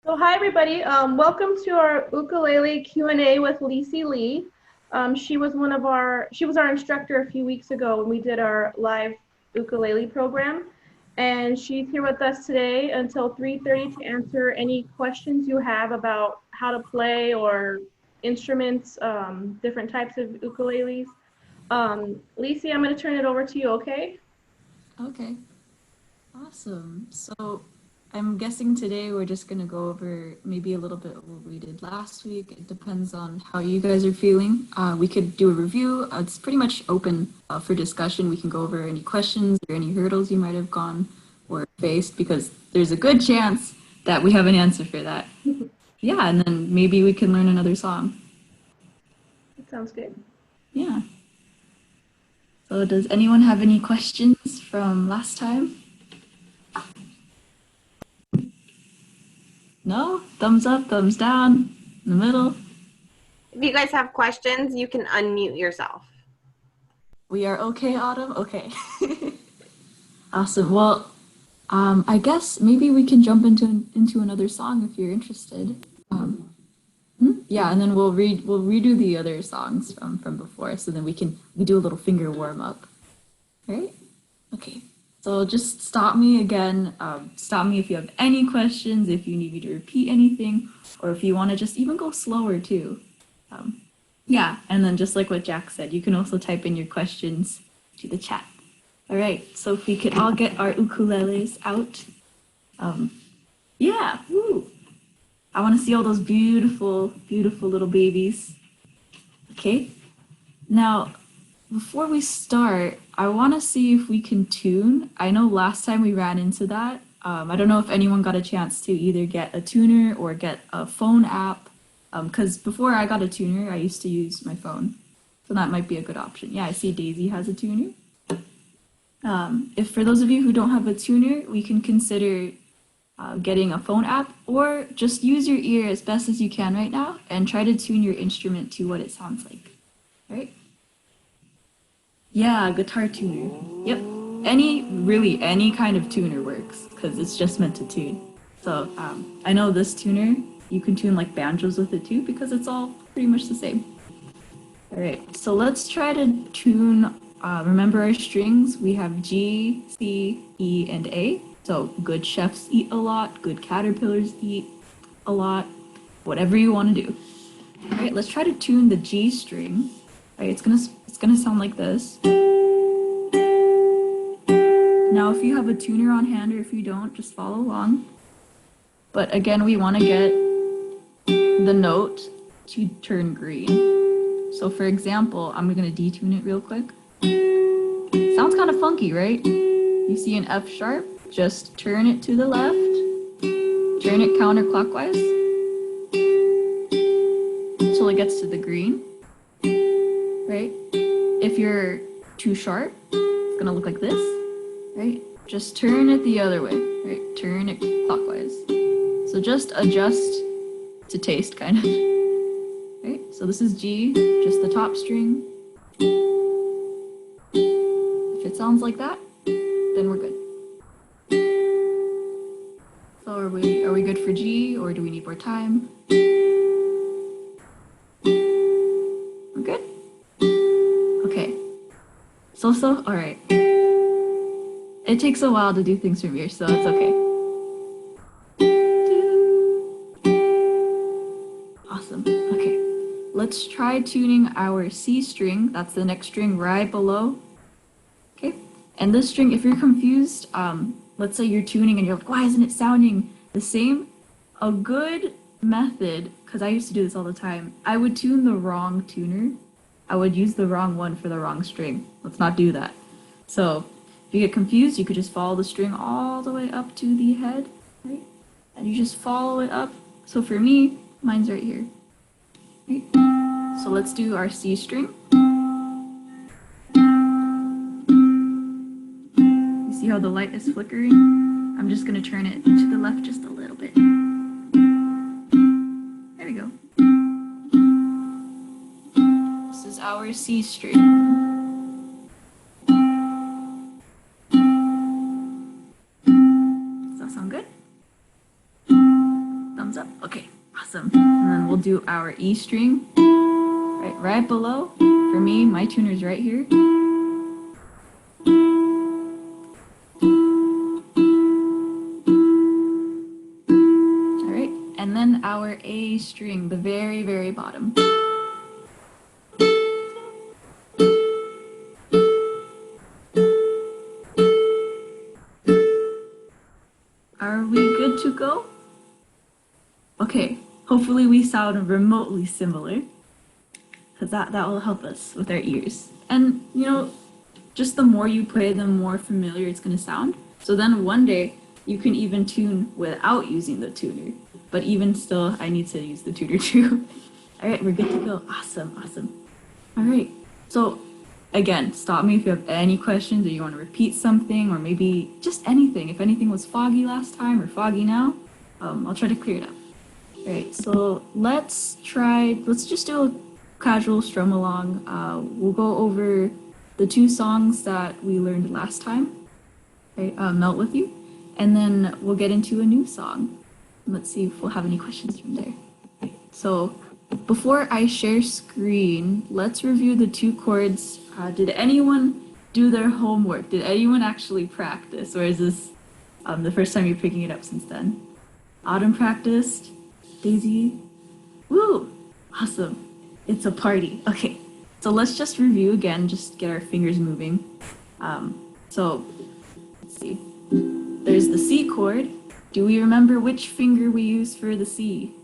So hi everybody, welcome to our Ukulele Q A with Lise Lee. She was our instructor a few weeks ago when we did our live ukulele program, and she's here with us today until 3:30 to answer any questions you have about how to play or instruments, different types of ukuleles. Lise, I'm going to turn it over to you, okay? Okay, awesome. So I'm guessing today we're just going to go over maybe a little bit of what we did last week. It depends on how you guys are feeling. We could do a review. It's pretty much open for discussion. We can go over any questions or any hurdles you might have gone or faced because there's a good chance that we have an answer for that. Yeah, and then maybe we can learn another song. That sounds good. Yeah. So does anyone have any questions from last time? No? Thumbs up, thumbs down, in the middle. If you guys have questions, you can unmute yourself. We are okay, Autumn? Okay. Awesome. Well, I guess maybe we can jump into another song if you're interested. Yeah, and then we'll redo the other songs from before, so then we do a little finger warm up. Right? Okay. So just stop me again. Stop me if you have any questions, if you need me to repeat anything, or if you want to just even go slower too. Yeah, and then just like what Jack said, you can also type in your questions to the chat. All right, so if we could all get our ukuleles out. Yeah, woo! I want to see all those beautiful, beautiful little babies. Okay, now before we start, I want to see if we can tune. I know last time we ran into that. I don't know if anyone got a chance to either get a tuner or get a phone app. Because before I got a tuner, I used to use my phone. So that might be a good option. Yeah, I see Daisy has a tuner. If for those of you who don't have a tuner, we can consider getting a phone app or just use your ear as best as you can right now and try to tune your instrument to what it sounds like. Right? Yeah, guitar tuner. Yep. Any kind of tuner works because it's just meant to tune. So I know this tuner, you can tune like banjos with it too because it's all pretty much the same. All right, so let's try to tune, remember our strings. We have G, C, E, and A. So good chefs eat a lot, good caterpillars eat a lot, whatever you want to do. All right, let's try to tune the G string. All right, it's gonna sound like this. Now, if you have a tuner on hand or if you don't, just follow along. But again, we want to get the note to turn green. So for example, I'm going to detune it real quick. Sounds kind of funky, right? You see an F sharp, just turn it to the left, turn it counterclockwise until it gets to the green, right? If you're too sharp, it's going to look like this, right? Just turn it the other way, right? Turn it clockwise. So just adjust to taste, kind of. Right? So this is G, just the top string. If it sounds like that, then we're good. So are we good for G, or do we need more time? We're good? Okay. So, all right. It takes a while to do things from here, so it's okay. Awesome. Okay. Let's try tuning our C string. That's the next string right below. Okay. And this string, if you're confused, let's say you're tuning and you're like, why isn't it sounding the same? A good method, because I used to do this all the time, I would tune the wrong tuner. I would use the wrong one for the wrong string. Let's not do that. So if you get confused, you could just follow the string all the way up to the head, right? And you just follow it up. So for me, mine's right here. Right? So let's do our C string. You see how the light is flickering? I'm just going to turn it to the left just a little bit. There we go. This is our C string. thumbs up. Okay, awesome. And then we'll do our E string right below. For me, my tuner's right here. All right, and then our A string, the very, very bottom. Are we good to go? Okay, hopefully we sound remotely similar, because that will help us with our ears. And, you know, just the more you play, the more familiar it's going to sound. So then one day, you can even tune without using the tuner. But even still, I need to use the tuner too. All right, we're good to go. Awesome, awesome. All right, so again, stop me if you have any questions or you want to repeat something or maybe just anything. If anything was foggy last time or foggy now, I'll try to clear it up. All right, so let's just do a casual strum along. We'll go over the 2 songs that we learned last time, right? Melt With You, and then we'll get into a new song. Let's see if we'll have any questions from there. Right, so before I share screen, let's review the 2 chords. Did anyone do their homework? Did anyone actually practice, or is this the first time you're picking it up since then? Autumn practiced. Daisy? Woo! Awesome. It's a party. Okay, so let's just review again, just get our fingers moving. So, let's see. There's the C chord. Do we remember which finger we use for the C?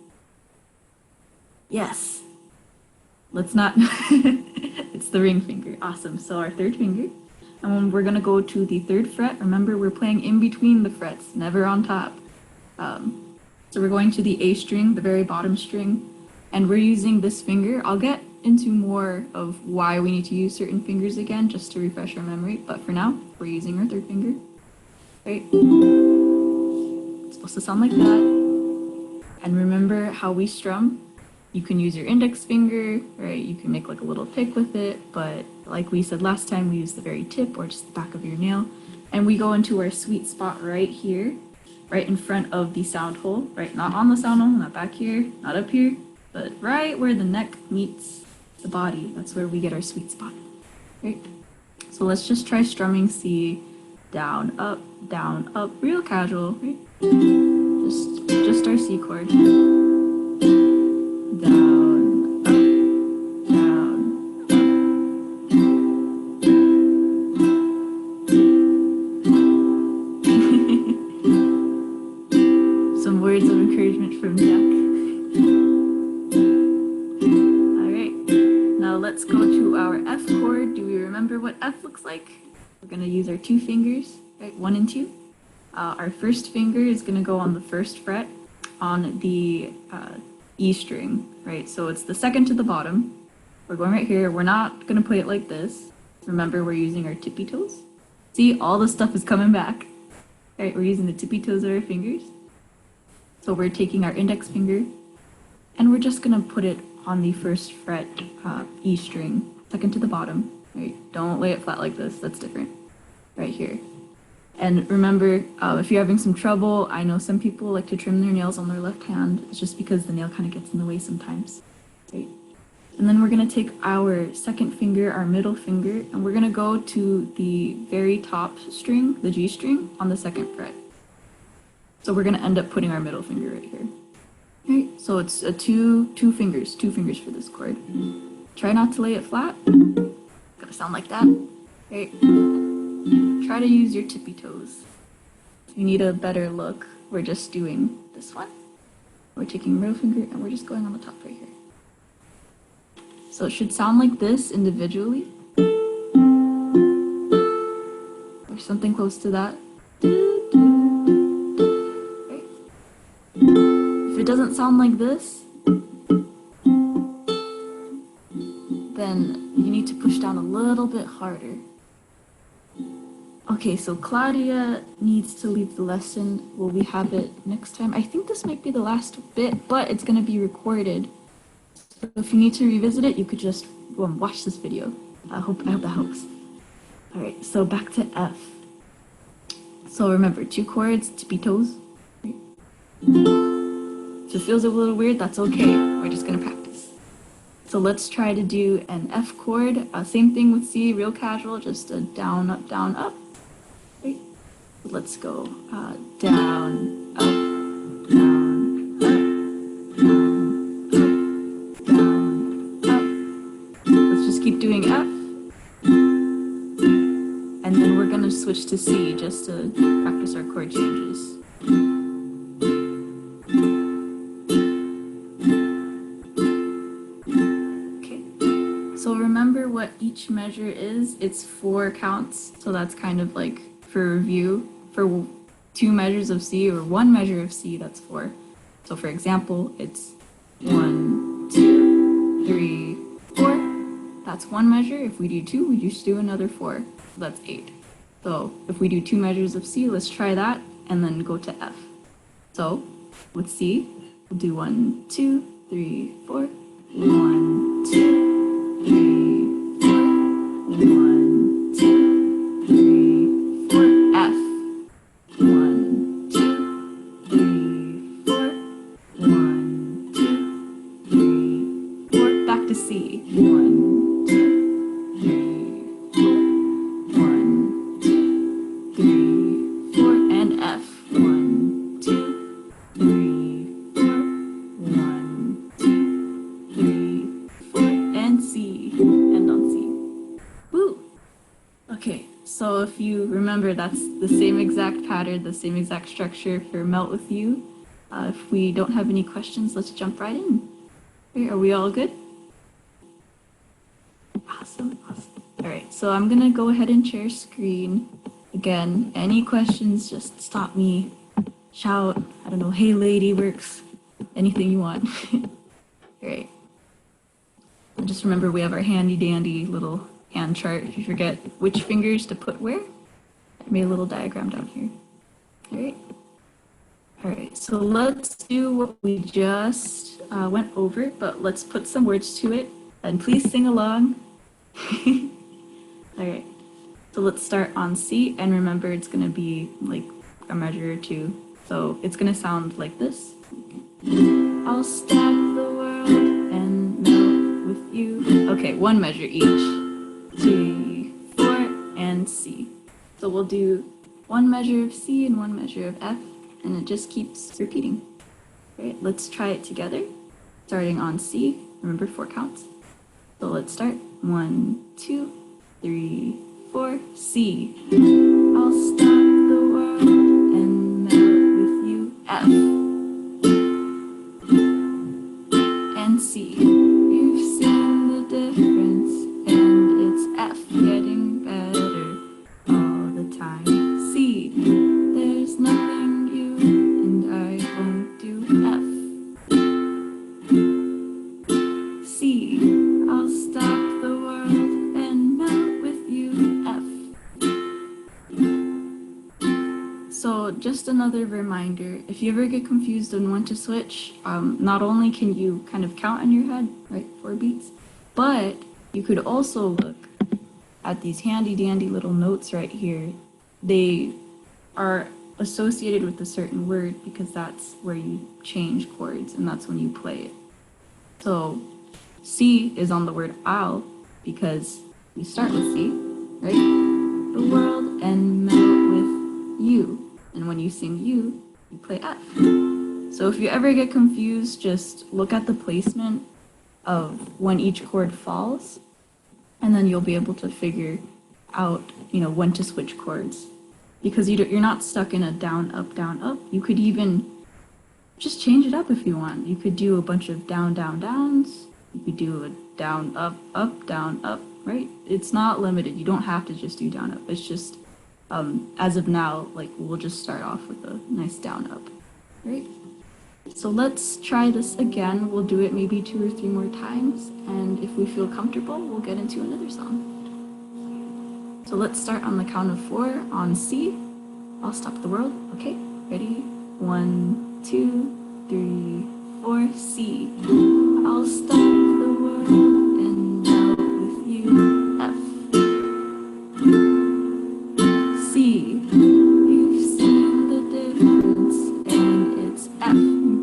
Yes. Let's not. It's the ring finger. Awesome. So our 3rd finger. And when we're going to go to the 3rd fret, remember we're playing in between the frets, never on top. So we're going to the A string, the very bottom string, and we're using this finger. I'll get into more of why we need to use certain fingers again, just to refresh our memory. But for now, we're using our 3rd finger. Right? It's supposed to sound like that. And remember how we strum? You can use your index finger, right? You can make like a little pick with it, but like we said last time, we use the very tip or just the back of your nail. And we go into our sweet spot right here, right in front of the sound hole, right? Not on the sound hole, not back here, not up here, but right where the neck meets the body. That's where we get our sweet spot, right? So let's just try strumming C, down, up, real casual, right? Just our C chord. Down, up, down, up. Some words of encouragement from Jack. All right, now let's go to our F chord. Do we remember what F looks like? We're gonna use our 2 fingers, right? 1 and 2. Our 1st finger is gonna go on the 1st fret on the E string, right? So it's the 2nd to the bottom. We're going right here. We're not going to play it like this. Remember, we're using our tippy toes. See, all the stuff is coming back. Right, we're using the tippy toes of our fingers. So we're taking our index finger and we're just going to put it on the 1st fret E string, 2nd to the bottom. Right? Don't lay it flat like this. That's different. Right here. And remember, if you're having some trouble, I know some people like to trim their nails on their left hand. It's just because the nail kind of gets in the way sometimes, right? And then we're going to take our 2nd finger, our middle finger, and we're going to go to the very top string, the G string, on the 2nd fret. So we're going to end up putting our middle finger right here. Right? So it's a two fingers for this chord. Try not to lay it flat. Gotta sound like that. Right? Try to use your tippy toes. If you need a better look, we're just doing this one. We're taking middle finger and we're just going on the top right here. So it should sound like this individually. Or something close to that. Right? If it doesn't sound like this, then you need to push down a little bit harder. Okay, so Claudia needs to leave the lesson. Will we have it next time? I think this might be the last bit, but it's going to be recorded. So if you need to revisit it, you could just watch this video. I hope that helps. All right, so back to F. So remember, 2 chords, tippy toes. Right? If it feels a little weird, that's okay. We're just gonna practice. So let's try to do an F chord. Same thing with C, real casual, just a down, up, down, up. Right? Let's go down, up, down, up, down, up, down, up. Let's just keep doing F. And then we're gonna switch to C just to practice our chord changes. So remember what each measure is. It's 4 counts. So that's kind of like for review. For 2 measures of C or 1 measure of C, that's 4. So for example, it's 1, 2, 3, 4. That's 1 measure. If we do 2, we just do another 4. So that's 8. So if we do 2 measures of C, let's try that and then go to F. So with C, we'll do 1, 2, 3, 4. 1, 2. 3, 4, 1, 2, 3, 4, F. 1, 2, 3, 4, 1, 2, 3, 4. Back to C. 1, 2, 3, 4, 1, 2, 3, 4, and F. 1, 2, 3, 4, 1, 2, 3, 4, and C. And on C. Woo! Okay, so if you remember, that's the same exact pattern, the same exact structure for Melt With You. If we don't have any questions, let's jump right in. Okay, are we all good? Awesome, awesome. All right, so I'm gonna go ahead and share screen. Again, any questions, just stop me, shout, I don't know, hey lady works, anything you want. All right. And just remember, we have our handy dandy little hand chart. If you forget which fingers to put where, I made a little diagram down here. All right. All right, so let's do what we just went over, but let's put some words to it. And please sing along. All right, so let's start on C. And remember, it's going to be like a measure or 2. So it's going to sound like this. I'll stop the world and melt with you. Okay, 1 measure each. 3, 4, and C. So we'll do 1 measure of C and 1 measure of F, and it just keeps repeating. All right, let's try it together. Starting on C, remember 4 counts. So let's start. 1, 2, 3, 4, C. I'll stop the world and melt with you, F. And C. You've seen the difference, and it's F, getting better all the time. C. There's nothing you and I won't do, F. C. I'll stop the world and melt with you, F. So just another reminder, if you ever get confused on when to switch, not only can you kind of count in your head, right, 4 beats, but you could also look at these handy dandy little notes right here. They are associated with a certain word because that's where you change chords and that's when you play it. So C is on the word I'll because you start with C, right? The world and melt with you. And when you sing you play F. So if you ever get confused, just look at the placement of when each chord falls, and then you'll be able to figure out, when to switch chords. Because you're not stuck in a down, up, down, up. You could even just change it up if you want. You could do a bunch of down, down, downs. You could do a down, up, down, up, right? It's not limited. You don't have to just do down, up. It's just, as of now, we'll just start off with a nice down, up, right? So let's try this again. We'll do it maybe 2 or 3 more times. And if we feel comfortable, we'll get into another song. So let's start on the count of 4 on C. I'll stop the world. Okay, ready? 1, 2, 3, 4, C. I'll stop the world and melt with you, F. C. You've seen the difference and it's F,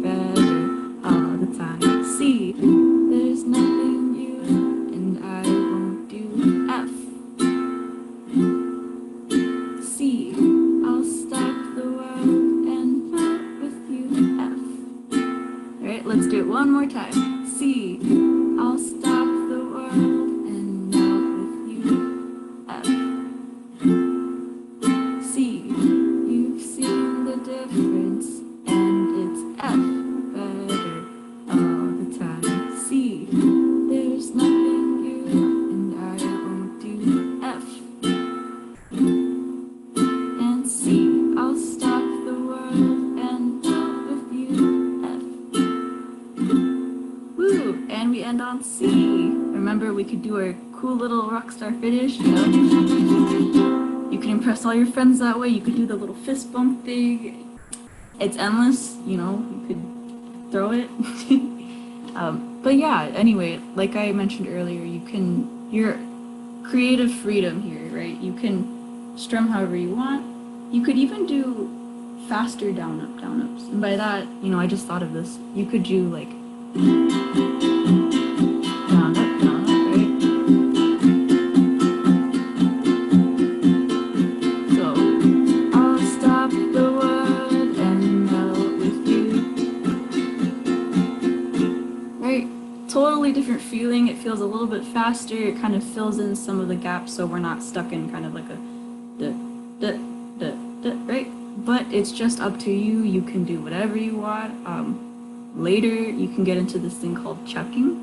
better one more time. C. I'll stop the world and melt with you. F. C. You've seen the difference, and it's F. Better all the time. C. There's nothing you and I won't do. F. And C. I'll stop the world and melt with you. F. Woo! And we end on C. Remember, we could do our cool little rock star finish, you know? You can impress all your friends that way. You could do the little fist bump thing. It's endless, you know, you could throw it. But yeah, anyway, like I mentioned earlier, your creative freedom here, right? You can strum however you want. You could even do faster down up, down ups. And by that, you know, I just thought of this. You could do like down up, right? So, I'll stop the world and melt with you. Right? Totally different feeling. It feels a little bit faster. It kind of fills in some of the gaps so we're not stuck in kind of like a right? But it's just up to you. You can do whatever you want. Later, you can get into this thing called chucking,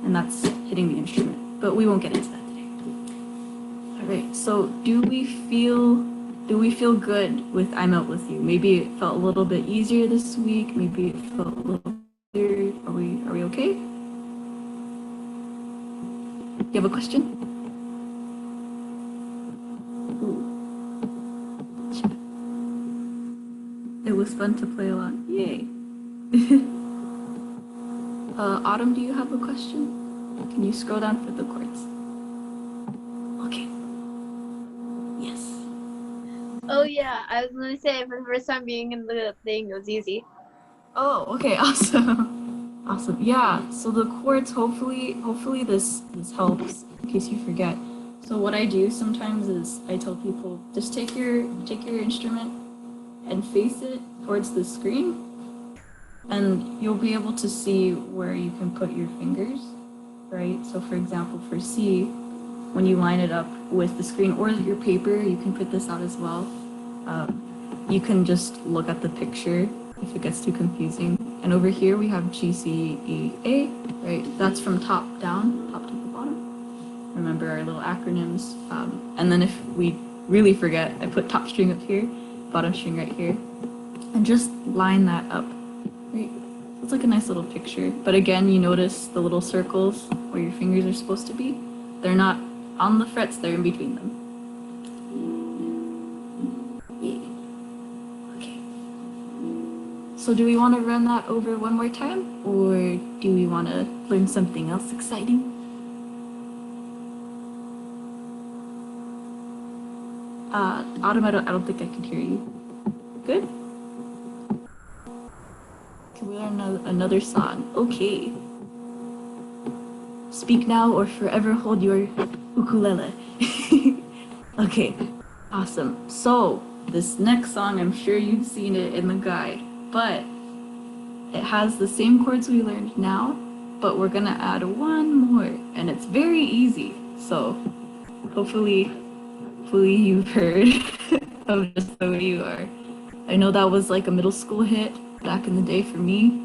and that's hitting the instrument. But we won't get into that today. All right. So, do we feel good with "I Melt with You"? Maybe it felt a little bit easier this week. Maybe it felt a little better. Are we okay? You have a question? Ooh. It was fun to play along. Yay. Autumn, do you have a question? Can you scroll down for the chords? Okay. Yes. Oh yeah, I was gonna say for the first time being in the thing, it was easy. Oh, okay, awesome. Awesome. Yeah, so the chords, hopefully this helps in case you forget. So what I do sometimes is I tell people just take your instrument and face it towards the screen, and you'll be able to see where you can put your fingers, right? So for example, for C, when you line it up with the screen or your paper, you can print this out as well. You can just look at the picture if it gets too confusing. And over here we have G, C, E, A, right? That's from top down, top to the bottom. Remember our little acronyms. And then if we really forget, I put top string up here, bottom string right here, and just line that up, right? It's like a nice little picture. But again, you notice the little circles where your fingers are supposed to be. They're not on the frets, they're in between them. So do we want to run that over one more time, or do we want to learn something else exciting? Autumn, I don't think I can hear you. Good? Can we learn another song? Okay. Speak now or forever hold your ukulele. Okay, awesome. So this next song, I'm sure you've seen it in the guide, but it has the same chords we learned now, but we're gonna add one more, and it's very easy. So hopefully you've heard of Just the Way You Are. I know that was like a middle school hit back in the day for me.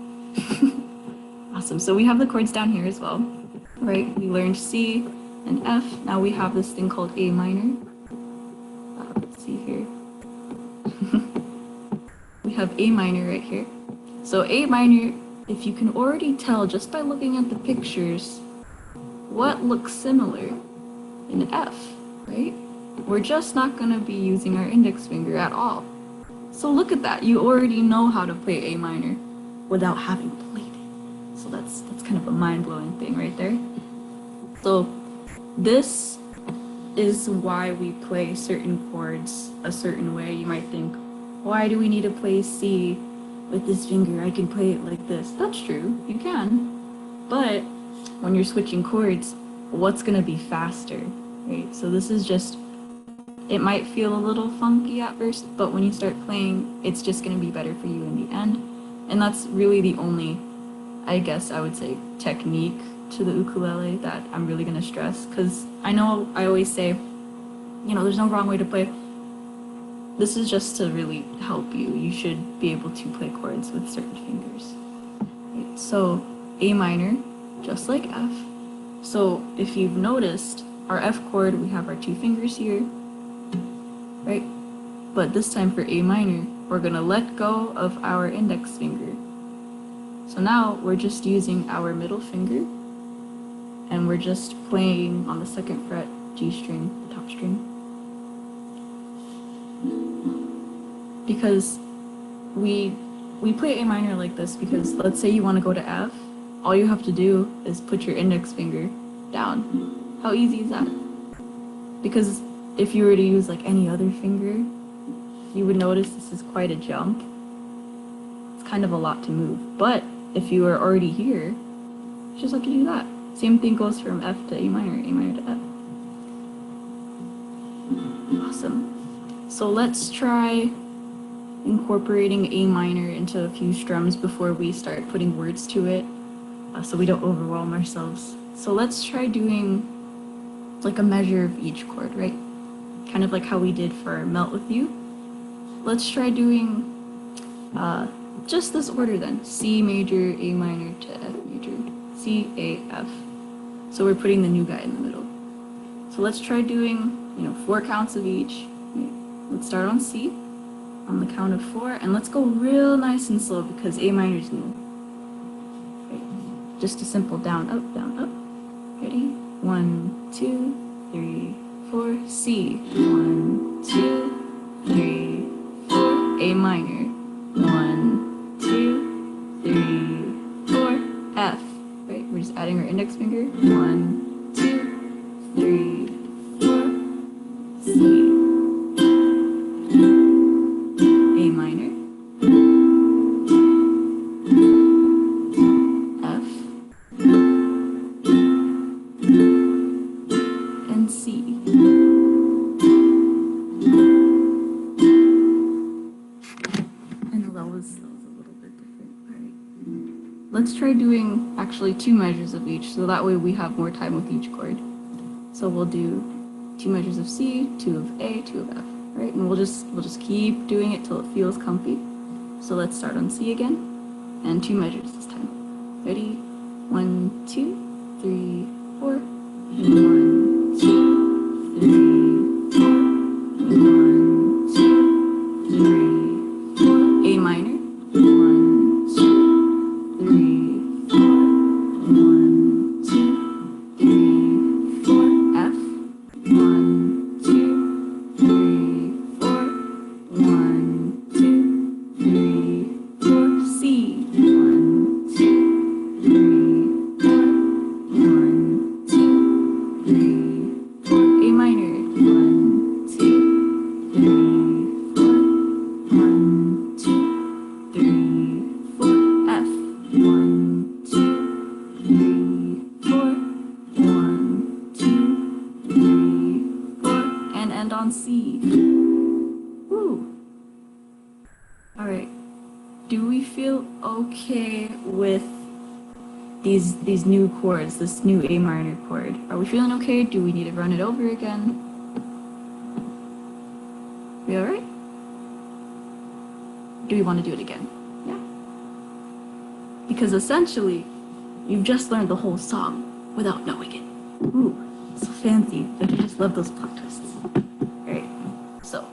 Awesome. So we have the chords down here as well, right? We learned C and F. Now we have this thing called A minor. Let's see here. We have A minor right here. So A minor, if you can already tell just by looking at the pictures what looks similar in F, right? We're just not going to be using our index finger at all. So look at that. You already know how to play A minor without having played it. So that's kind of a mind-blowing thing right there. So this is why we play certain chords a certain way. You might think, why do we need to play C with this finger? I can play it like this. That's true, you can. But when you're switching chords, what's gonna be faster, right? So this is just, it might feel a little funky at first, but when you start playing, it's just gonna be better for you in the end. And that's really the only I guess I would say, technique to the ukulele that I'm really going to stress, because I know I always say, there's no wrong way to play. This is just to really help you. You should be able to play chords with certain fingers. Right? So A minor, just like F. So if you've noticed, our F chord, we have our 2 fingers here, right? But this time for A minor, we're gonna let go of our index finger. So now we're just using our middle finger, and we're just playing on the 2nd fret, G string, the top string. Because we play A minor like this because let's say you want to go to F, all you have to do is put your index finger down. How easy is that? Because if you were to use like any other finger, you would notice this is quite a jump. It's kind of a lot to move. But if you are already here, you just have to do that. Same thing goes from F to A minor to F. Awesome. So let's try incorporating A minor into a few strums before we start putting words to it, so we don't overwhelm ourselves. So let's try doing like a measure of each chord, right? Kind of like how we did for Melt With You. Let's try doing just this order then. C major, A minor to F major, C, A, F. So we're putting the new guy in the middle. So let's try doing, 4 counts of each. Let's start on C on the count of 4, and let's go real nice and slow because A minor is new. Right. Just a simple down, up, down, up. Ready? 1, 2, 3, 4. C. 1, 2, 3, 4. A minor. 1, 2, 3, 4. F. Right? We're just adding our index finger. 1, 2, 3, 4. C. A minor, F, and C. I know that was a little bit different. All right. Let's try doing actually 2 measures of each, so that way we have more time with each chord. So we'll do 2 measures of C, 2 of A, 2 of F. Right, and we'll just keep doing it till it feels comfy. So let's start on C again, and 2 measures this time. Ready? 1, 2, 3, 4. 1, 2, 3, 4. 1, 2, 3, 4. A minor. 1, 2, 3, 4. 1, 2, 3, 4. F. 1, 2, 3. 1, 2, 3, 4. C. 1, 2, 3, 4. 1, 2, 3, 4. A minor. 1, 2, 3, 4. 1, 2, 3, 4. F. 1, 2, 3, 4. 1, 2, 3, 4. And end on C. All right, do we feel okay with these new chords, this new A minor chord? Are we feeling okay? Do we need to run it over again? We all right? Do we want to do it again? Yeah. Because essentially, you've just learned the whole song without knowing it. Ooh, so fancy. Don't you just love those plot twists? All right, so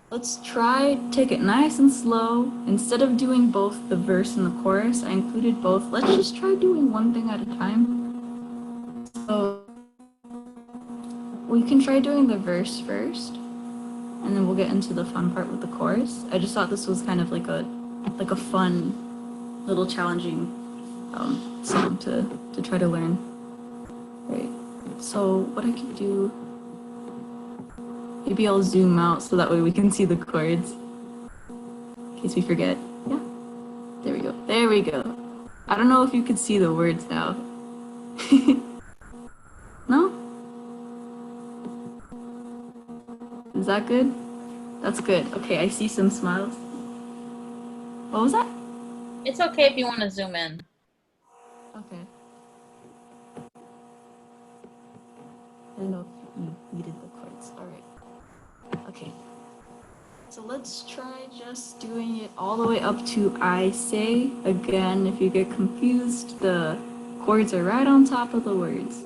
let's try take it nice and slow. Instead of doing both the verse and the chorus, I included both. Let's just try doing one thing at a time. So we can try doing the verse first, and then we'll get into the fun part with the chorus. I just thought this was kind of like a fun, little challenging song to try to learn. Right. So what I could do, maybe I'll zoom out so that way we can see the chords in case we forget. Yeah. There we go. There we go. I don't know if you could see the words now. No? Is that good? That's good. Okay, I see some smiles. What was that? It's okay if you want to zoom in. Okay. I don't know if you needed the chords. All right. Okay. So let's try just doing it all the way up to I say. Again, if you get confused, the chords are right on top of the words.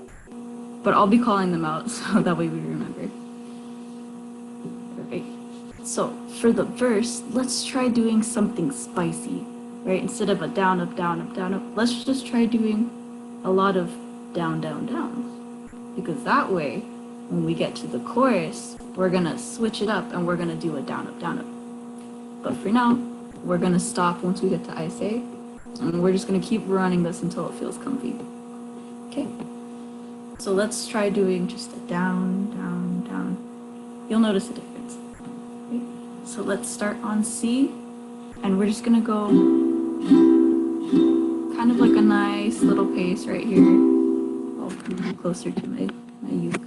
But I'll be calling them out so that way we remember. Alright. So for the verse, let's try doing something spicy. Right? Instead of a down, up, down, up, down, up, let's just try doing a lot of down, down, downs. Because that way, when we get to the chorus, we're gonna switch it up and we're gonna do a down, up, down, up. But for now, we're gonna stop once we get to I say, and we're just gonna keep running this until it feels comfy. Okay? So let's try doing just a down, down, down. You'll notice a difference. Okay? So let's start on C, and we're just gonna go kind of like a nice little pace right here. I'll come closer to my uke.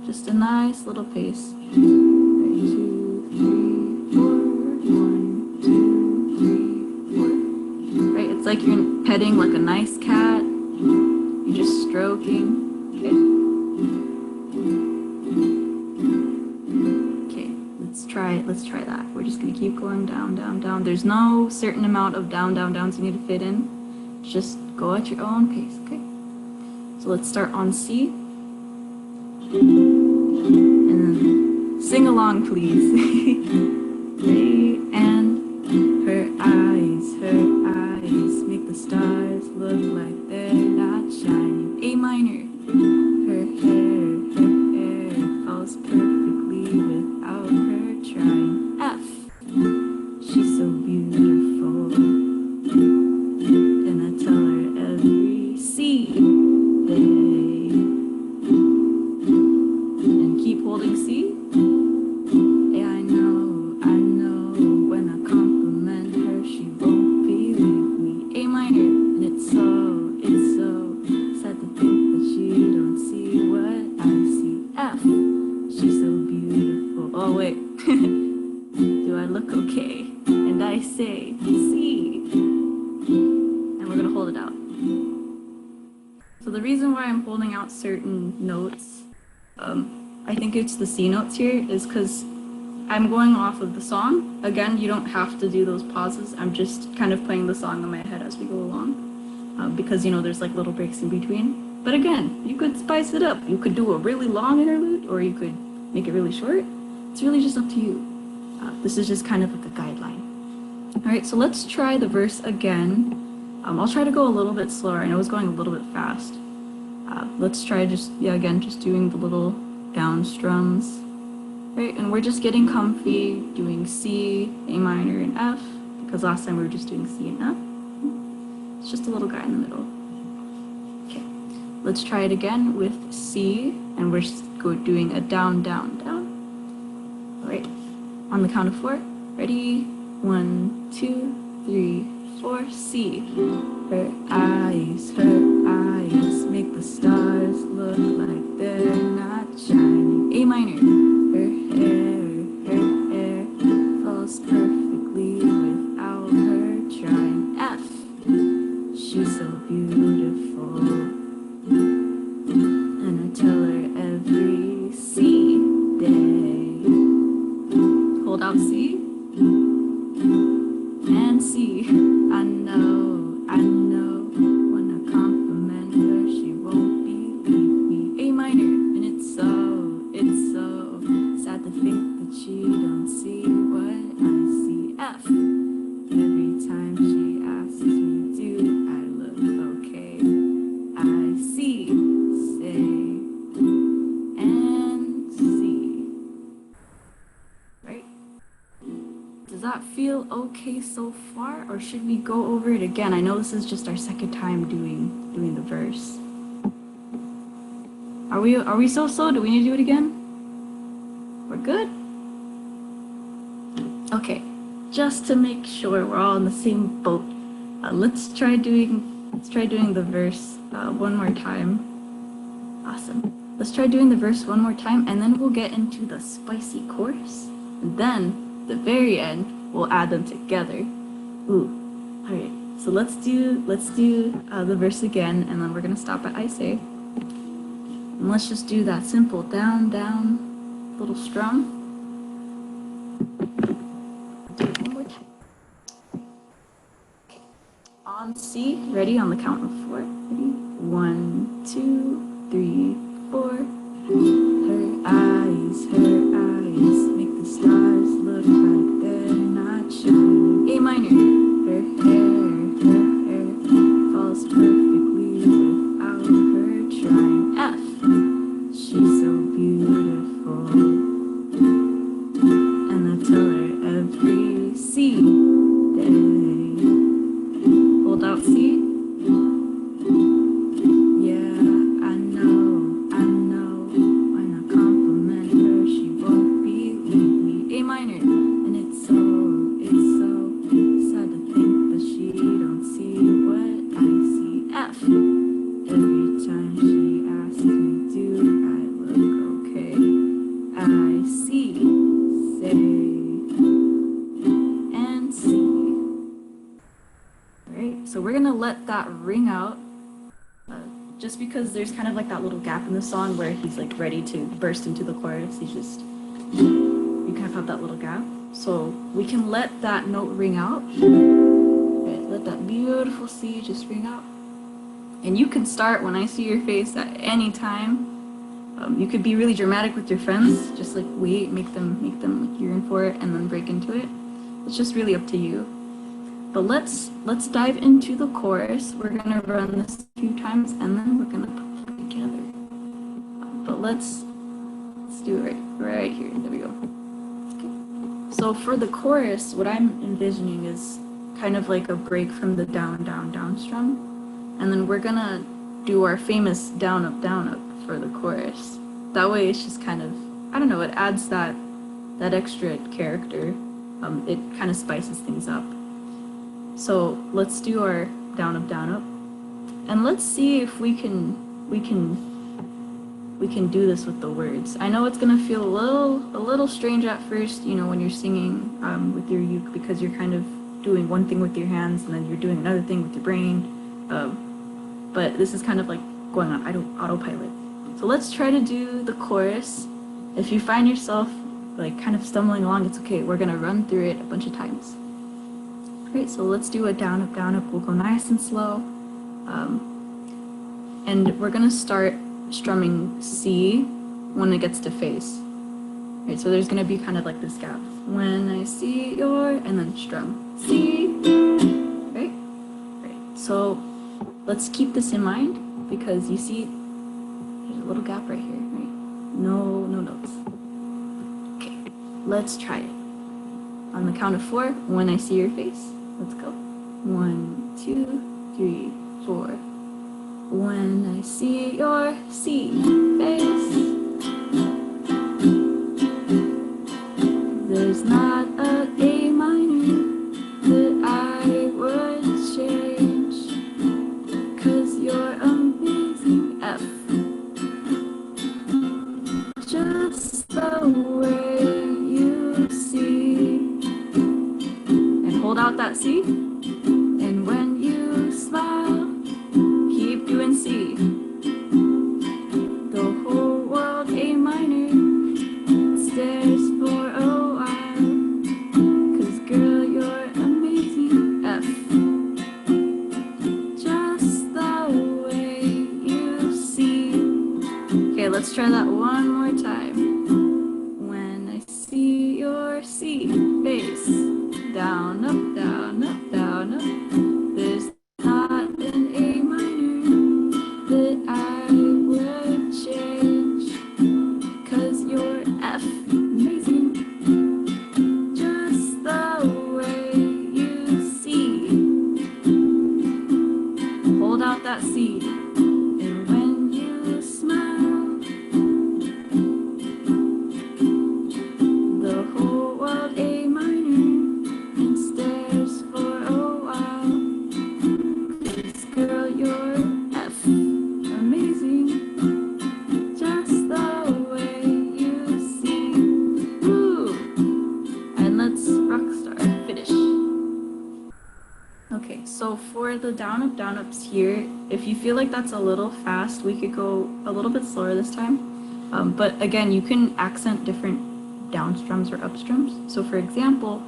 Just a nice little pace. 1, 2, 3, 4. 1, 2, 3, 4. Right? It's like you're petting like a nice cat. You're just stroking. Okay, let's try that. We're just gonna keep going down, down, down. There's no certain amount of down, down, downs you need to fit in. Just go at your own pace, okay? So let's start on C. And then sing along, please. Okay, and her eyes make the stars look like they're not shining. A minor. Her hair falls perfectly without her trying. F. She's so beautiful, and I tell her every C day. And keep holding C. Yeah, I know. When I compliment her, she won't believe me. A minor, and it's so sad to think that she don't see what I see. F. She's so beautiful. Oh wait. Do I look okay? And I say C. And we're gonna hold it out. So the reason why I'm holding out certain notes, I think it's the C notes here, is because I'm going off of the song. Again, you don't have to do those pauses. I'm just kind of playing the song in my head as we go along, because, you know, there's like little breaks in between. But again, you could spice it up. You could do a really long interlude, or you could make it really short. It's really just up to you. This is just kind of like a guideline. All right, so let's try the verse again. I'll try to go a little bit slower. I know it's going a little bit fast. Let's try just doing the little down strums. Right, and we're just getting comfy, doing C, A minor, and F, because last time we were just doing C and F. It's just a little guy in the middle. Okay, let's try it again with C, and we're just doing a down, down, down. All right, on the count of 4. Ready? 1, 2, 3, 4. C. Her eyes make the stars look like they're not shining. A minor. Her hair falls perfectly without her trying. F. She's so beautiful, and I tell her every C day. Hold out C. And C. I know, when I compliment her, she won't believe me. A minor, and it's so sad to think that she don't see what I see. F. Every time she asks me, do I look okay? I see, say, and see. Right? Does that feel okay so far, or should we go over it again? I know this is just our second time doing the verse. Are we so slow? Do we need to do it again? We're good? Okay, just to make sure we're all in the same boat, let's try doing the verse one more time. Awesome. Let's try doing the verse one more time, and then we'll get into the spicy chorus. And then, the very end, we'll add them together. Ooh, All right, so let's do the verse again, and then we're gonna stop at I say. And let's just do that simple down, down, little strum. Do it one more time. Okay. On C, ready on the count of 4. Ready? 1, 2, 3, 4. Her eyes make the stars look like they're not shining. A minor. Her hair falls perfectly without her trying. F. She's so beautiful. And I tell her every C day. Hold out C. Yeah, I know. When I compliment her, she won't believe me. A minor. And it's so sad to think that she don't see what I see. F. Every time she asks me, do I look okay? I see, say, and see. All right, so we're gonna let that ring out. Just because there's kind of like that little gap in the song where he's like ready to burst into the chorus. You kind of have that little gap. So we can let that note ring out. Right, let that beautiful C just ring out. And you can start when I see your face at any time. You could be really dramatic with your friends, just like wait, make them like yearn for it and then break into it. It's just really up to you. But let's dive into the chorus. We're gonna run this a few times and then we're gonna put it together. But let's do it right here. There we go. Okay. So for the chorus, what I'm envisioning is kind of like a break from the down, down, down strum. And then we're gonna do our famous down, up for the chorus. That way it's just kind of, I don't know, it adds that extra character. It kind of spices things up. So let's do our down, up, and let's see if we can do this with the words. I know it's gonna feel a little strange at first, you know, when you're singing with your uke, because you're kind of doing one thing with your hands and then you're doing another thing with your brain. But this is kind of like going on autopilot. So let's try to do the chorus. If you find yourself like kind of stumbling along, it's okay. We're gonna run through it a bunch of times. Great, so let's do a down, up. We'll go nice and slow. And we're gonna start strumming C when it gets to face. Right, so there's gonna be kind of like this gap. When I see your, and then strum C. Right? Right. So let's keep this in mind because you see there's a little gap right here, right? No notes. Okay, let's try it. On the count of 4, when I see your face. Let's go. 1, 2, 3, 4. When I see your C face, there's not a A minor that I would change, 'cause you're amazing. F. Just the way you see. And hold out that C. And when you smile, keep doing C. The whole world A minor stares for a while, 'cause girl, you're amazing. F. Just the way you see. Okay, let's try that one more time. When I see your C face, down, up, down, up, down, up. There's not an A minor that I would change, 'cause you're F, amazing. Just the way you see. Hold out that C. And when you smile, Okay, so for the down ups here, if you feel like that's a little fast, we could go a little bit slower this time. But again, you can accent different down strums or up strums. So for example,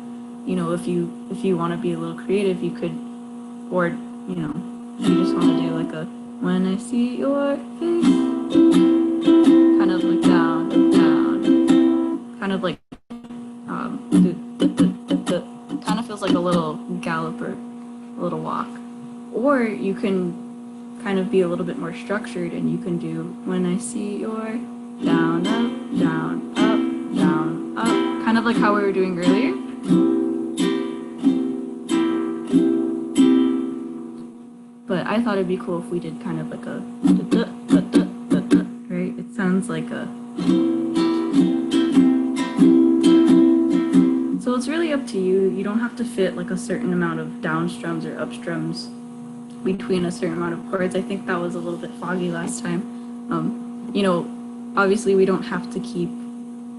you know, if you want to be a little creative, you could, or you know, you just want to do like a when I see your face, kind of like down, kind of like kind of feels like a little gallop or a little walk. Or you can kind of be a little bit more structured and you can do when I see your down, up, down, up, down, up, kind of like how we were doing earlier. But I thought it'd be cool if we did kind of like a right? It sounds like a. So it's really up to you. You don't have to fit like a certain amount of down strums or up strums between a certain amount of chords. I think that was a little bit foggy last time. You know, obviously we don't have to keep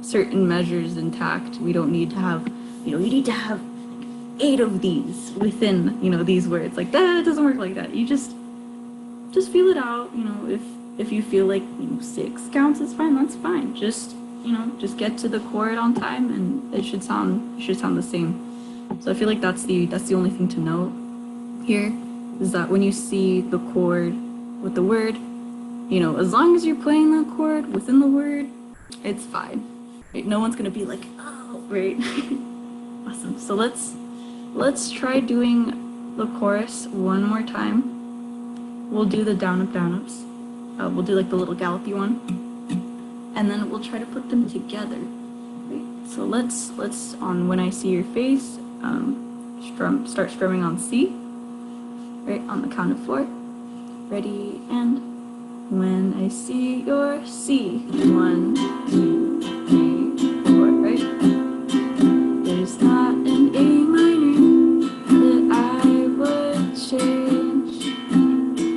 certain measures intact. We don't need to have, you know, you need to have 8 of these within, you know, these words. Like that, it doesn't work like that. You just feel it out. You know, if you feel like, you know, 6 counts is fine, that's fine. Just, you know, just get to the chord on time and it should sound the same. So I feel like that's the only thing to note here, is that when you see the chord with the word, you know, as long as you're playing that chord within the word, it's fine. Right? No one's gonna be like, oh, right? Awesome. So let's try doing the chorus one more time. We'll do the down ups. We'll do like the little gallopy one, and then we'll try to put them together. Right? So let's on when I see your face, start strumming on C. Right, on the count of 4. Ready, and when I see your C. 1, 2, 3, 4, right? There's not an A minor that I would change,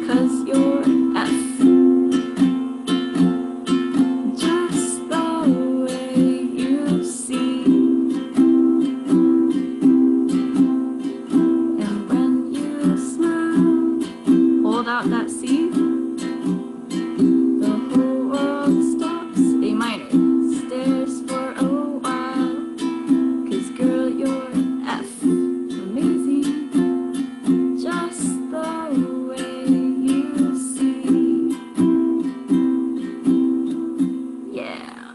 'cause you're F. Just the way you see. And when you smile, hold out that C. The whole world stops. A minor stares for a while. 'Cause girl, you're F. Amazing. Just the way you see. Yeah.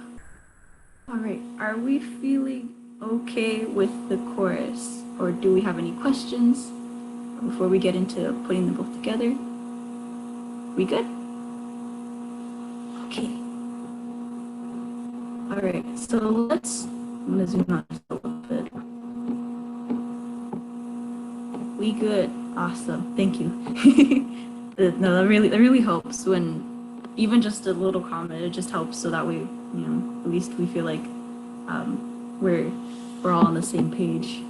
Alright, are we feeling okay with the chorus? Or do we have any questions before we get into putting them both together? We good? Okay. Alright, so I'm gonna zoom out just a little bit. We good. Awesome. Thank you. No, that really helps when even just a little comment, it just helps so that way, you know, at least we feel like we're all on the same page.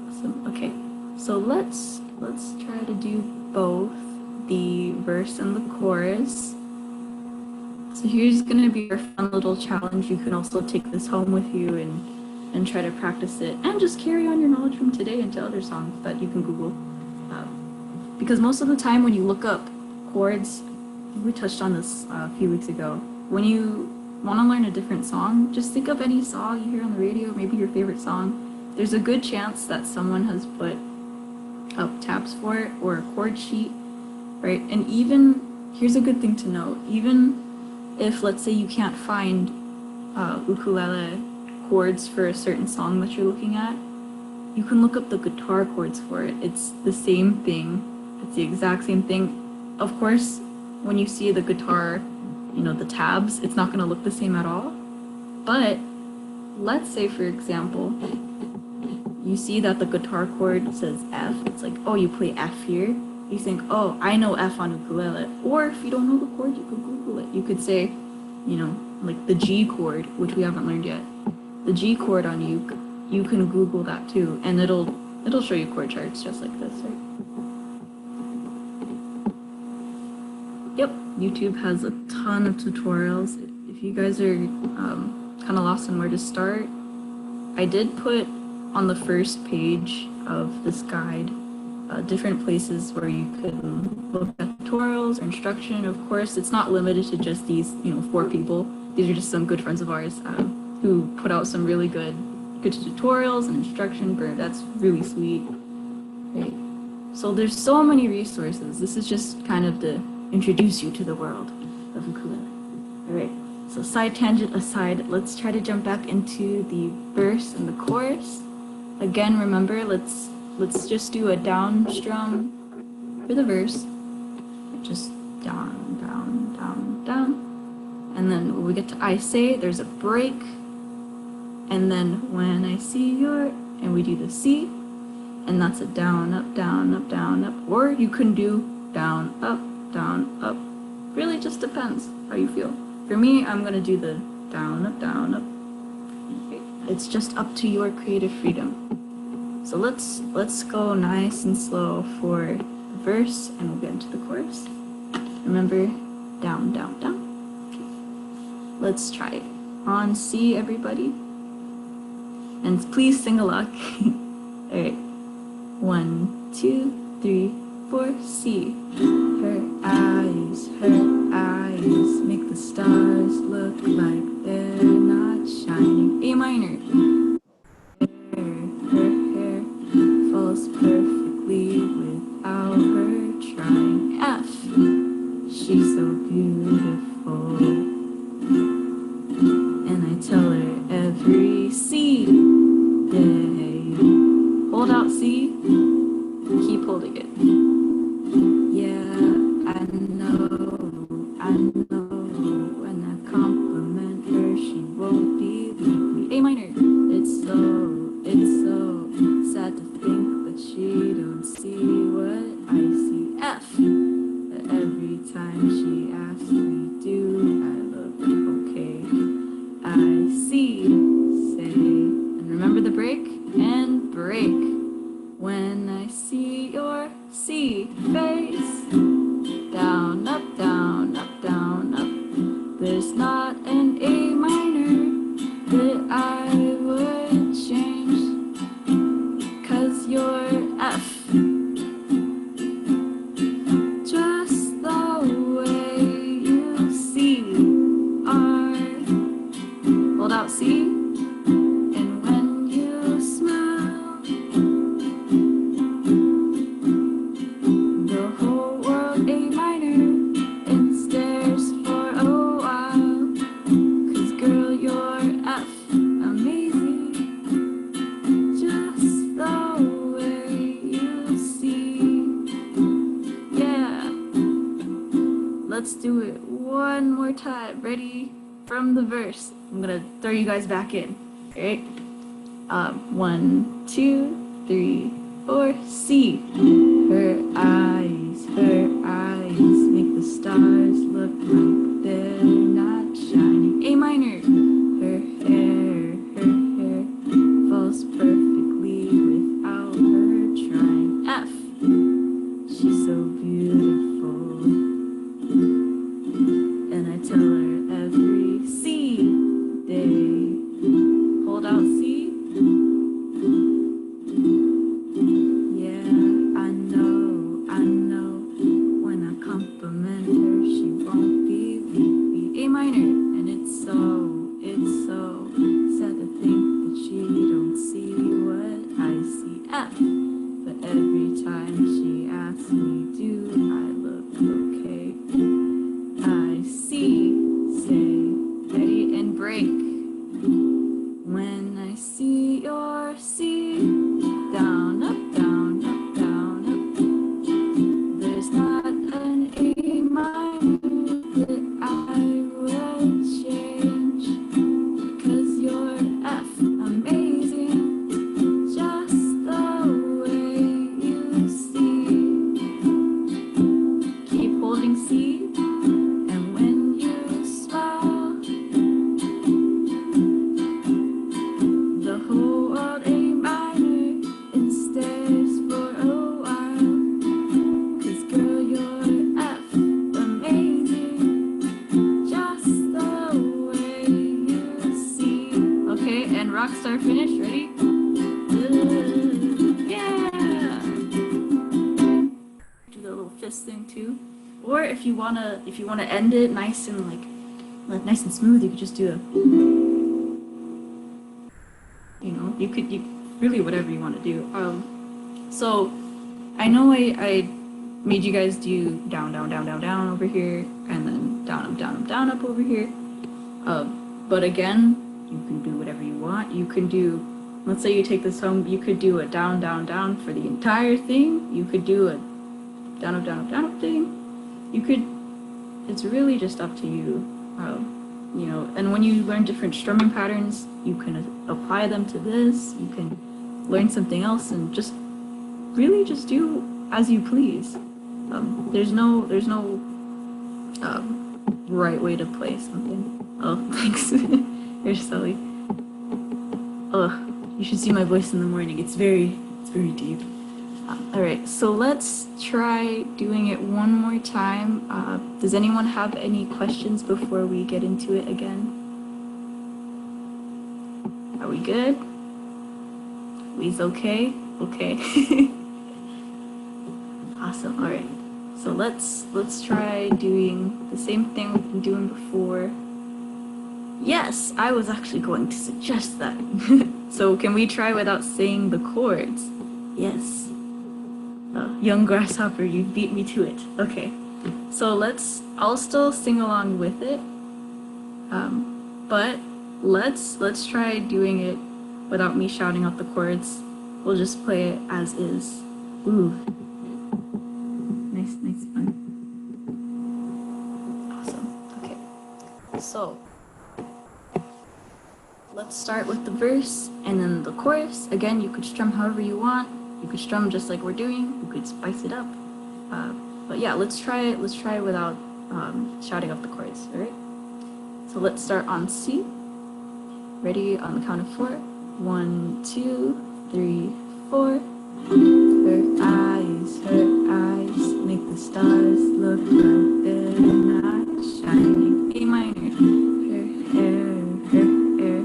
Awesome. Okay. So let's try to do both the verse and the chorus. So here's going to be our fun little challenge. You can also take this home with you and try to practice it and just carry on your knowledge from today into other songs that you can Google. Because most of the time when you look up chords, we touched on this a few weeks ago, when you want to learn a different song, just think of any song you hear on the radio, maybe your favorite song. There's a good chance that someone has put up tabs for it or a chord sheet, right? And even, here's a good thing to note, even if, let's say, you can't find ukulele chords for a certain song that you're looking at, you can look up the guitar chords for it. It's the same thing. It's the exact same thing. Of course, when you see the guitar, you know, the tabs, it's not going to look the same at all. But let's say, for example, you see that the guitar chord says F. It's like, oh, you play F here. You think, oh, I know F on ukulele. Or if you don't know the chord, you could Google it. You could say, you know, like the G chord, which we haven't learned yet. The G chord on uke, you can Google that too, and it'll show you chord charts just like this, right? Yep, YouTube has a ton of tutorials. If you guys are kind of lost on where to start, I did put on the first page of this guide different places where you can look at tutorials or instruction. Of course, it's not limited to just these, 4 people. These are just some good friends of ours who put out some really good tutorials and instruction. That's really sweet. Right. So there's so many resources. This is just kind of to introduce you to the world of ukulele. All right. So side tangent aside, let's try to jump back into the verse and the chorus. Again, remember, let's just do a down strum for the verse. Just down, down, down, down. And then when we get to I say, there's a break. And then when I see your, and we do the C, and that's a down, up, down, up, down, up. Or you can do down, up, down, up. Really just depends how you feel. For me, I'm gonna do the down, up, down, up. It's just up to your creative freedom. So let's go nice and slow for the verse, and we'll get into the chorus. Remember, down, down, down. Okay. Let's try it. On C, everybody. And please sing along. All right. 1, 2, 3, 4, C. Her eyes make the stars look like they're not shining. A minor. Her hair falls perfectly without her trying. F. She's so beautiful. And I tell her every C day. Hold out C. Keep holding it. Yeah, I know. When I compliment her, she won't believe me. A minor. It's so sad to think that she don't see what I see. F. But every time she asks me, do I look okay? I see. Say. And remember the break? And break. When I see your C face, down, up, down, up, down, up. There's not an A minor that I would change, 'cause you're F. Just the way you see R. Hold out C. Let's do it one more time. Ready? From the verse. I'm gonna throw you guys back in. All right? 1, 2, 3, 4, C. Her eyes make the stars look like they're not shining. A minor. Her hair falls perfectly without her trying. F. She's so beautiful. And I tell her every C day. Hold out C. Yeah, I know. When I compliment her, she won't believe me. A minor. And it's so sad to think that she don't see what I see. F. But every time she asks me, do I look okay? I see, say, ready, and break. When I see your C, down, up, down, up, down, up. There's not an A minor that I would change, 'cause you're F, amazing, just the way you see. Keep holding C. Rockstar finish, ready? Yeah. Do the little fist thing too. Or if you wanna end it nice and nice and smooth, you could just do a, you really whatever you want to do. So I know I made you guys do down, down, down, down, down over here, and then down, up, down, up, down, up over here. But again, you can do whatever you want. You can do, let's say you take this home, you could do a down, down, down for the entire thing. You could do a down, up, down, up, down, up thing. You could, it's really just up to you. And when you learn different strumming patterns, you can apply them to this. You can learn something else and just really just do as you please. There's no right way to play something. Oh, thanks. You're silly. Ugh, you should see my voice in the morning. It's very deep. All right, so let's try doing it one more time. Does anyone have any questions before we get into it again? Are we good? Lee's okay? Okay. Awesome, all right. So let's try doing the same thing we've been doing before. Yes, I was actually going to suggest that. So can we try without saying the chords? Yes. Young grasshopper, you beat me to it. Okay. So I'll still sing along with it. But let's try doing it without me shouting out the chords. We'll just play it as is. Ooh. Nice fun. Awesome. Okay. So let's start with the verse and then the chorus. Again, you could strum however you want. You could strum just like we're doing. You could spice it up. But yeah, let's try it without shouting out the chords, all right? So let's start on C. Ready on the count of 4. 1, 2, 3, 4. Her eyes make the stars look like they're not shining. A minor. Her hair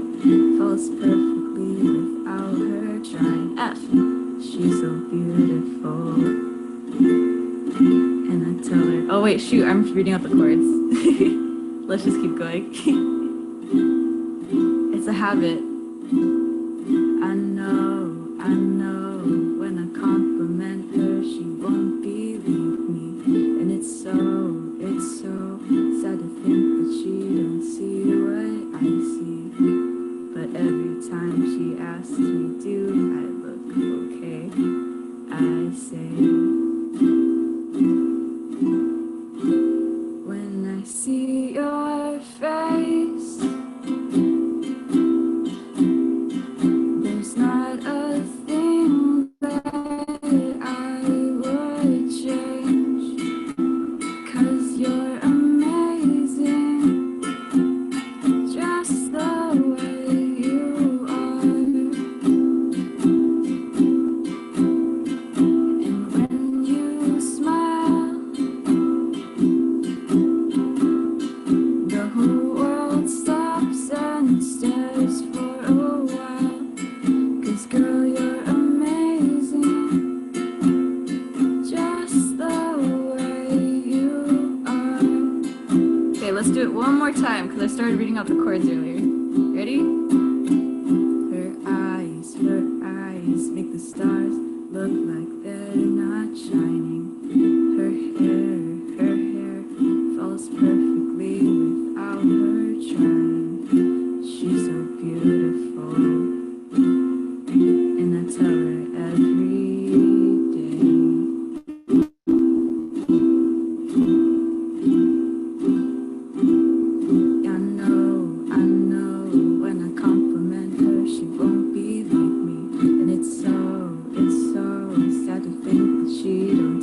falls perfectly without her trying. F. She's so beautiful. And I tell her, oh wait, shoot, I'm reading out the chords. Let's just keep going. It's a habit. I know, when I compliment her, she won't believe me. And it's so sad to think that she don't see what I see. But every time she asks me, do I look okay? I say, when I see your face, there's not a thing that I would change, 'cause you're amazing, just the way you are. And when you smile, the whole world stops and stares for a while. 'Cause girl, you're amazing, just the way you are. Okay, let's do it one more time because I started reading out the chords earlier. Ready? Her eyes make the stars look like they're not shining. Her hair falls perfectly without her trying. She's so beautiful. And I tell her every day. I know, when I compliment her, she won't believe me. And it's so sad to think that she don't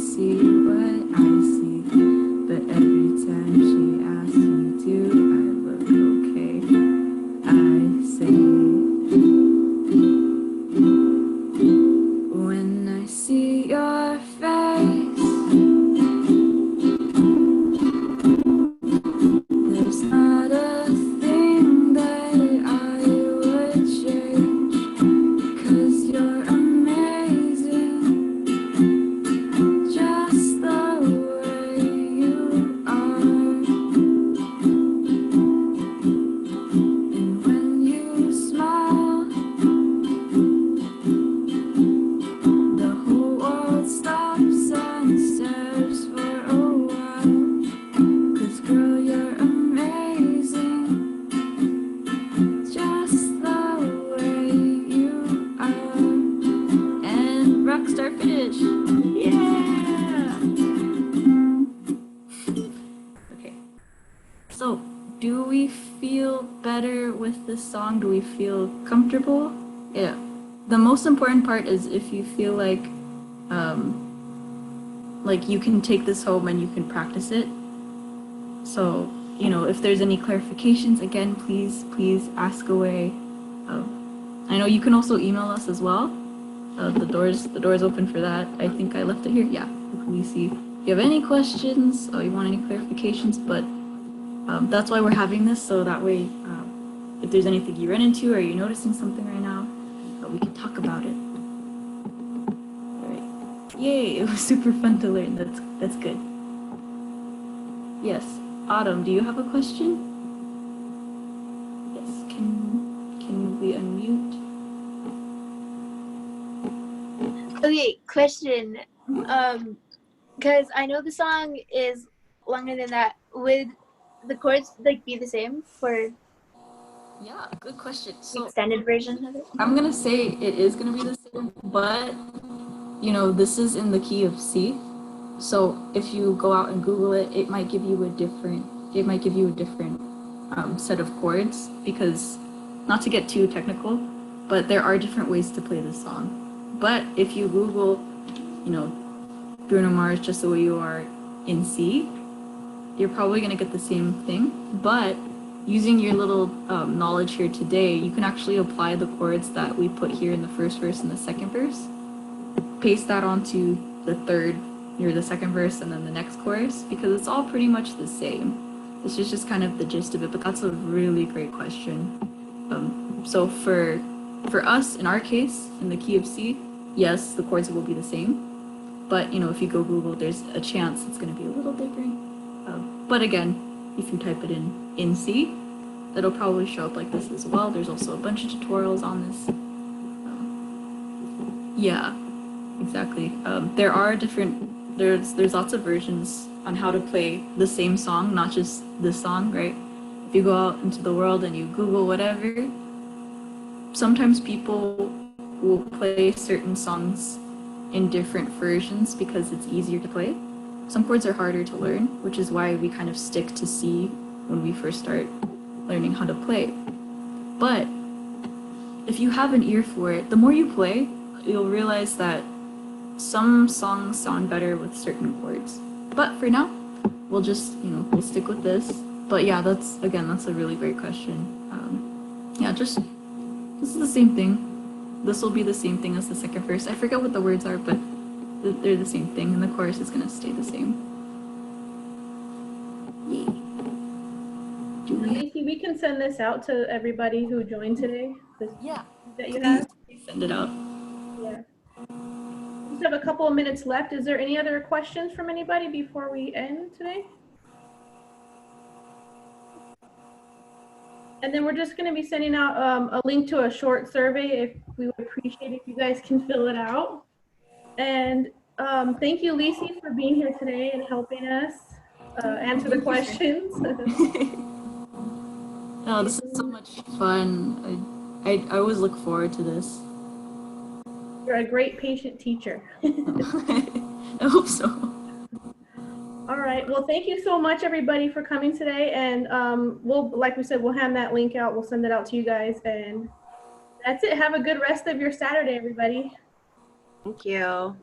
pitch. Yeah. Okay. So, do we feel better with this song? Do we feel comfortable? Yeah. The most important part is if you feel like you can take this home and you can practice it. So, you know, if there's any clarifications, again, please ask away. I know you can also email us as well. The door's open for that. I think I left it here. Yeah, we see. If you have any questions or you want any clarifications, but that's why we're having this, so that way, if there's anything you run into or you're noticing something right now, we can talk about it. All right. Yay! It was super fun to learn. That's good. Yes, Autumn, do you have a question? Yes. Can we unmute? Okay, question. Because I know the song is longer than that. Would the chords like be the same for Yeah, good question. the So extended version of it? I'm gonna say it is gonna be the same, but you know, this is in the key of C. So if you go out and Google it, it might give you a different set of chords, because, not to get too technical, but there are different ways to play this song. But if you Google, you know, Bruno Mars, Just the Way You Are in C, you're probably gonna get the same thing. But using your little knowledge here today, you can actually apply the chords that we put here in the first verse and the second verse, paste that onto the third or the second verse and then the next chorus, because it's all pretty much the same. This is just kind of the gist of it, but that's a really great question. So for us, in our case, in the key of C, yes, the chords will be the same. But, you know, if you go Google, there's a chance it's going to be a little different. But again, if you type it in C, it'll probably show up like this as well. There's also a bunch of tutorials on this. Yeah, exactly. There are there's lots of versions on how to play the same song, not just this song, right? If you go out into the world and you Google whatever, sometimes people will play certain songs in different versions because it's easier to play. Some chords are harder to learn, which is why we kind of stick to C when we first start learning how to play. But if you have an ear for it, the more you play, you'll realize that some songs sound better with certain chords. But for now, we'll just, you know, we'll stick with this. But yeah, that's a really great question. This is the same thing. This will be the same thing as the second verse. I forget what the words are, but they're the same thing, and the chorus is gonna stay the same. Yay. Lacey, we can send this out to everybody who joined today. Yeah. That you have. Send it out. Yeah. We just have a couple of minutes left. Is there any other questions from anybody before we end today? And then we're just going to be sending out a link to a short survey. If we would appreciate if you guys can fill it out. And thank you, Lise, for being here today and helping us answer the questions. Oh, this is so much fun. I always look forward to this. You're a great patient teacher. I hope so. All right. Well, thank you so much, everybody, for coming today. And like we said, we'll hand that link out. We'll send it out to you guys. And that's it. Have a good rest of your Saturday, everybody. Thank you.